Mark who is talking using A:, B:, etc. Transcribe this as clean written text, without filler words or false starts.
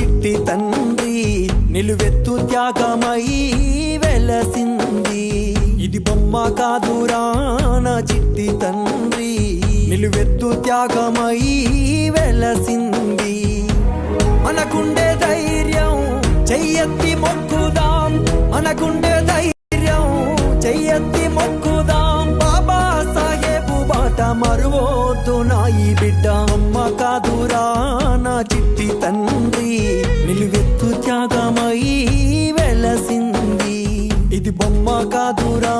A: చిట్టి తండ్రి నిలువెత్తు త్యాగమై వెలసింది. ఇది బొమ్మ కాదురా నా చిట్టి తండ్రి నిలువెత్తు త్యాగమై వెలసింది. మనకుండే ధైర్యం చెయ్యెత్తి మొక్కుదాం, మనకుండే ధైర్యం చెయ్యెత్తి మొక్కుదాం. బాబా సాహెబు బాట మరువోద్దు నా ఈ బిడ్డ. అమ్మ కాదురా నా చిట్టి తండ్రి నిలువెత్తు త్యాగమై వెలసింది. ఇది బొమ్మ కాదురా